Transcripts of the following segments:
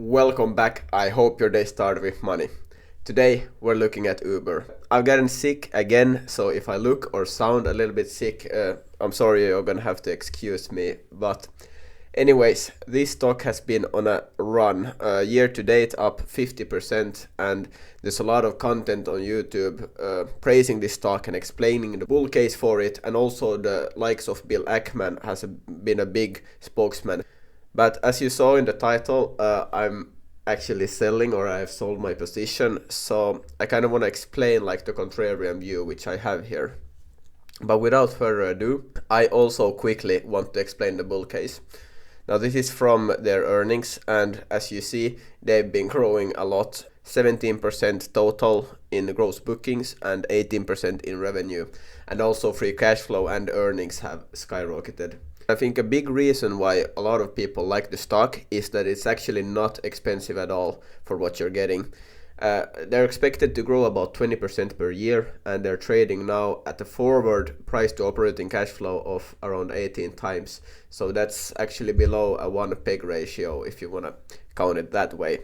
Welcome back. I hope your day started with money. Today we're looking at Uber. I've gotten sick again, so if I look or sound a little bit sick, I'm sorry, you're gonna have to excuse me. But anyways, this stock has been on a run. Year to date up 50%, and there's a lot of content on YouTube praising this stock and explaining the bull case for it, and also the likes of Bill Ackman has been a big spokesman. But as you saw in the title, I'm actually selling, or I've sold my position. So I kind of want to explain like the contrarian view which I have here. But without further ado, I also quickly want to explain the bull case. Now this is from their earnings, and as you see, they've been growing a lot. 17% total in gross bookings and 18% in revenue, and also free cash flow and earnings have skyrocketed. I think a big reason why a lot of people like the stock is that it's actually not expensive at all for what you're getting. They're expected to grow about 20% per year, and they're trading now at a forward price to operating cash flow of around 18 times. So that's actually below a 1 peg ratio if you want to count it that way.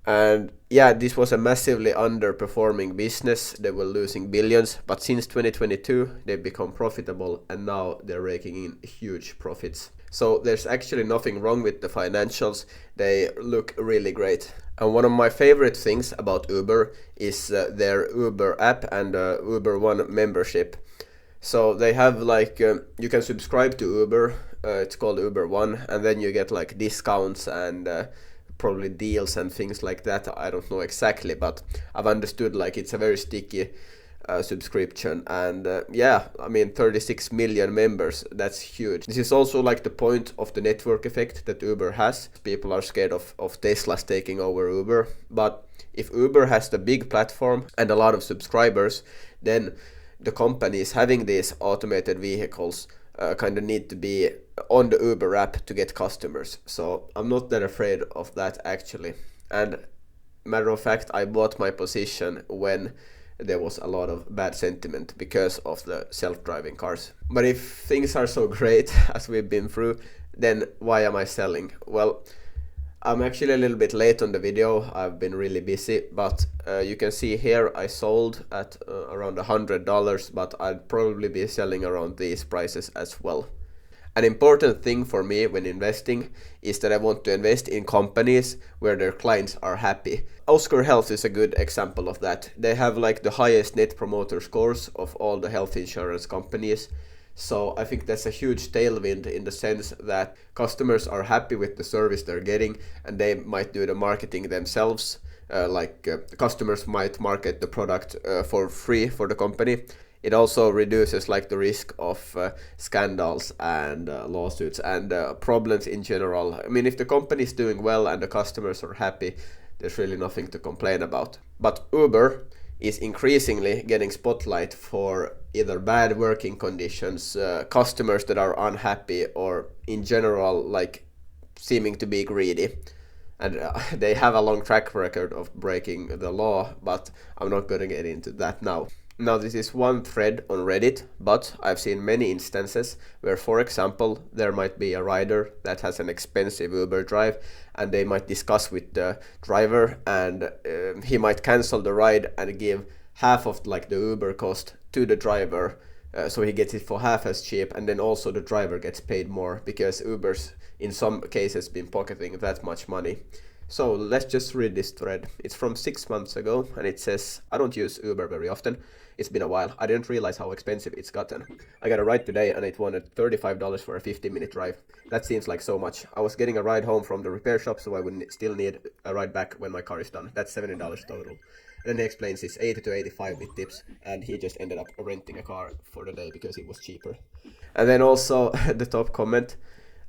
And yeah, this was a massively underperforming business. They were losing billions, but since 2022 they've become profitable, and now they're raking in huge profits. So there's actually nothing wrong with the financials. They look really great. And one of my favorite things about Uber is their Uber app and Uber One membership. So they have like you can subscribe to Uber. It's called Uber One, and then you get like discounts and probably deals and things like that. I don't know exactly, but I've understood like it's a very sticky subscription. And yeah, I mean 36 million members, that's huge. This is also like the point of the network effect that Uber has. People are scared of Teslas taking over Uber, but if Uber has the big platform and a lot of subscribers, then the companies having these automated vehicles kind of need to be on the Uber app to get customers. So I'm not that afraid of that actually. And matter of fact, I bought my position when there was a lot of bad sentiment because of the self-driving cars. But if things are so great as we've been through, then why am I selling? Well, I'm actually a little bit late on the video. I've been really busy, but you can see here I sold at around $100, but I'd probably be selling around these prices as well. An important thing for me when investing is that I want to invest in companies where their clients are happy. Oscar Health is a good example of that. They have like the highest net promoter scores of all the health insurance companies. So I think that's a huge tailwind in the sense that customers are happy with the service they're getting, and they might do the marketing themselves. Customers might market the product for free for the company. It also reduces like the risk of scandals and lawsuits and problems in general. I mean, if the company is doing well and the customers are happy, there's really nothing to complain about. But Uber is increasingly getting spotlight for either bad working conditions, customers that are unhappy, or in general like seeming to be greedy. And they have a long track record of breaking the law, but I'm not going to get into that now. Now this is one thread on Reddit, but I've seen many instances where, for example, there might be a rider that has an expensive Uber drive, and they might discuss with the driver, and he might cancel the ride and give half of like the Uber cost to the driver, so he gets it for half as cheap, and then also the driver gets paid more because Uber's in some cases been pocketing that much money. So let's just read this thread. It's from 6 months ago, and it says, I don't use Uber very often. It's been a while. I didn't realize how expensive it's gotten. I got a ride today and it wanted $35 for a 50-minute drive. That seems like so much. I was getting a ride home from the repair shop, so I would still need a ride back when my car is done. That's $70 total. And then he explains it's 80 to 85 with tips, and he just ended up renting a car for the day because it was cheaper. And then also the top comment,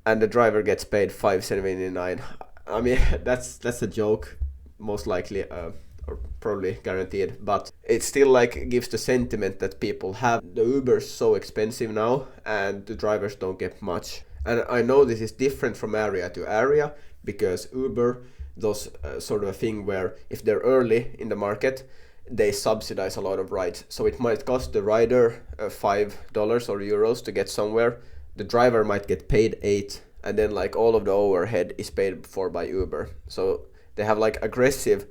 and the driver gets paid $5.79. I mean, that's a joke, most likely. Or probably guaranteed, but it still like gives the sentiment that people have. The Uber's so expensive now, and the drivers don't get much. And I know this is different from area to area, because Uber does sort of a thing where if they're early in the market, they subsidize a lot of rides. So it might cost the rider $5 or euros to get somewhere. The driver might get paid 8 and then like all of the overhead is paid for by Uber. So they have like aggressive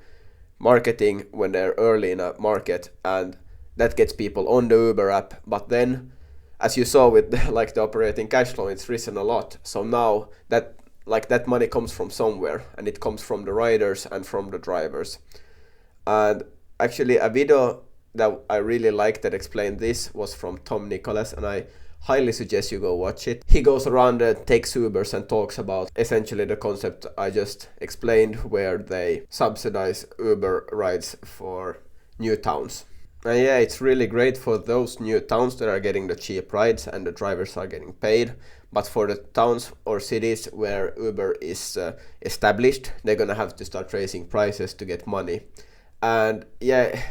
marketing when they're early in a market, and that gets people on the Uber app. But then, as you saw with like the operating cash flow, it's risen a lot. So now that like that money comes from somewhere, and it comes from the riders and from the drivers. And actually a video that I really liked that explained this was from Tom Nicholas, and I highly suggest you go watch it. He goes around takes Ubers and talks about essentially the concept I just explained, where they subsidize Uber rides for new towns. And yeah, it's really great for those new towns that are getting the cheap rides and the drivers are getting paid. But for the towns or cities where Uber is established, they're gonna have to start raising prices to get money. And yeah,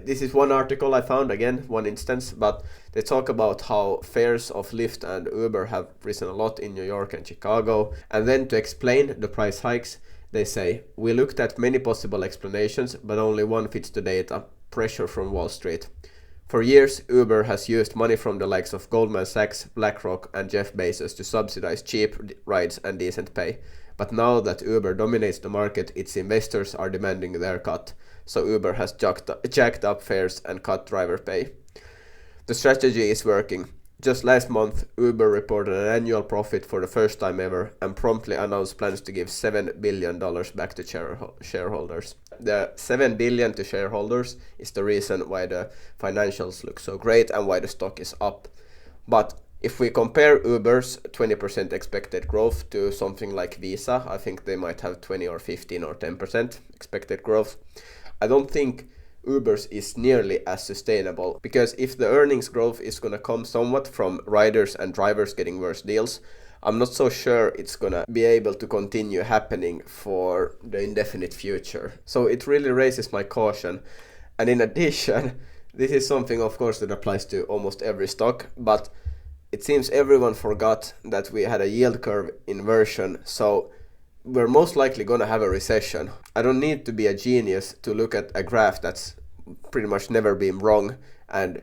this is one article I found, again, one instance, but they talk about how fares of Lyft and Uber have risen a lot in New York and Chicago. And then to explain the price hikes, they say, "We looked at many possible explanations, but only one fits the data: pressure from Wall Street. For years, Uber has used money from the likes of Goldman Sachs, BlackRock, and Jeff Bezos to subsidize cheap rides and decent pay. But now that Uber dominates the market, its investors are demanding their cut. So Uber has jacked up fares and cut driver pay. The strategy is working. Just last month, Uber reported an annual profit for the first time ever and promptly announced plans to give $7 billion back to shareholders. The $7 billion to shareholders is the reason why the financials look so great and why the stock is up. But if we compare Uber's 20% expected growth to something like Visa, I think they might have 20 or 15 or 10% expected growth. I don't think Uber's is nearly as sustainable, because if the earnings growth is gonna come somewhat from riders and drivers getting worse deals, I'm not so sure it's gonna be able to continue happening for the indefinite future. So it really raises my caution. And in addition, this is something of course that applies to almost every stock, but it seems everyone forgot that we had a yield curve inversion, so we're most likely going to have a recession. I don't need to be a genius to look at a graph that's pretty much never been wrong, and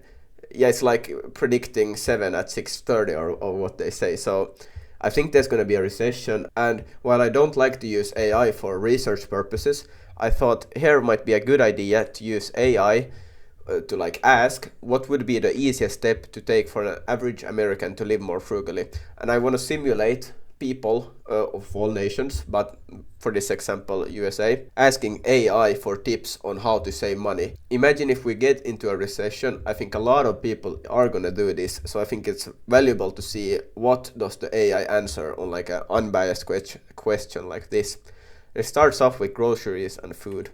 yeah, it's like predicting 7 at 6:30 or what they say. So I think there's going to be a recession, and while I don't like to use AI for research purposes, I thought here might be a good idea to use AI to like ask what would be the easiest step to take for an average American to live more frugally. And I want to simulate people of all nations, but for this example USA, asking AI for tips on how to save money. Imagine if we get into a recession. I think a lot of people are gonna do this, so I think it's valuable to see what does the AI answer on like an unbiased question like this. It starts off with groceries and food.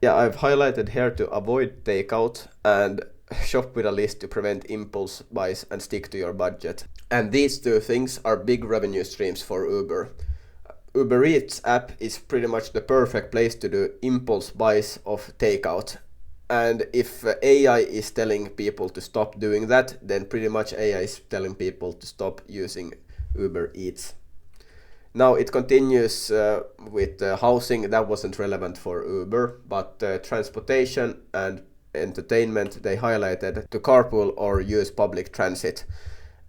Yeah, I've highlighted here to avoid takeout and shop with a list to prevent impulse buys and stick to your budget. And these two things are big revenue streams for Uber. Uber Eats app is pretty much the perfect place to do impulse buys of takeout. And if AI is telling people to stop doing that, then pretty much AI is telling people to stop using Uber Eats. Now it continues with housing. That wasn't relevant for Uber, but transportation and entertainment, they highlighted to carpool or use public transit.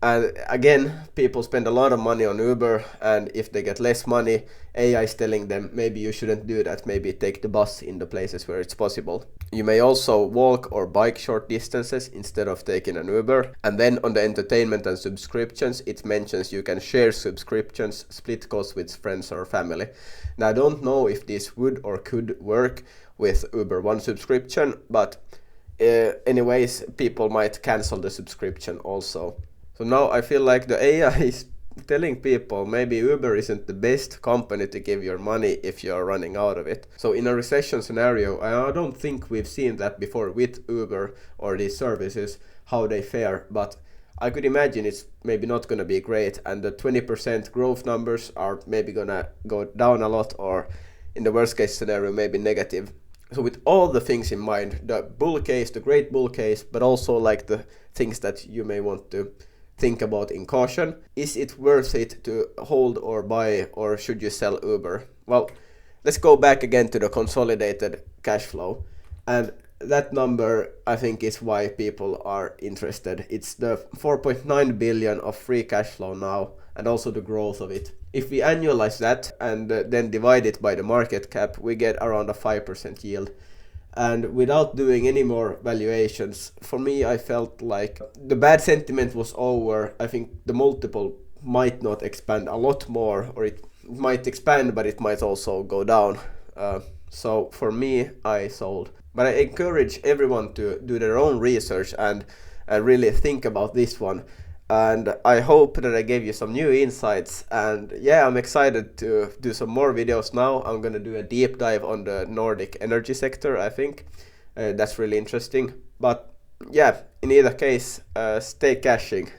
And again, people spend a lot of money on Uber, and if they get less money, AI is telling them maybe you shouldn't do that, maybe take the bus in the places where it's possible. You may also walk or bike short distances instead of taking an Uber. And then on the entertainment and subscriptions, it mentions you can share subscriptions, split costs with friends or family. Now I don't know if this would or could work with Uber One subscription, but anyways, people might cancel the subscription also. So now I feel like the AI is telling people maybe Uber isn't the best company to give your money if you're running out of it. So in a recession scenario, I don't think we've seen that before with Uber or these services, how they fare, but I could imagine it's maybe not going to be great, and the 20% growth numbers are maybe going to go down a lot, or in the worst case scenario, maybe negative. So with all the things in mind, the bull case, the great bull case, but also like the things that you may want to think about in caution. Is it worth it to hold or buy, or should you sell Uber? Well, let's go back again to the consolidated cash flow. And that number, I think, is why people are interested. It's the 4.9 billion of free cash flow now, and also the growth of it. If we annualize that and then divide it by the market cap, we get around a 5% yield. And without doing any more valuations, for me, I felt like the bad sentiment was over. I think the multiple might not expand a lot more, or it might expand, but it might also go down. So for me, I sold. But I encourage everyone to do their own research and really think about this one. And I hope that I gave you some new insights. And yeah, I'm excited to do some more videos now. I'm gonna do a deep dive on the Nordic energy sector, I think. That's really interesting. But yeah, in either case, stay cashing.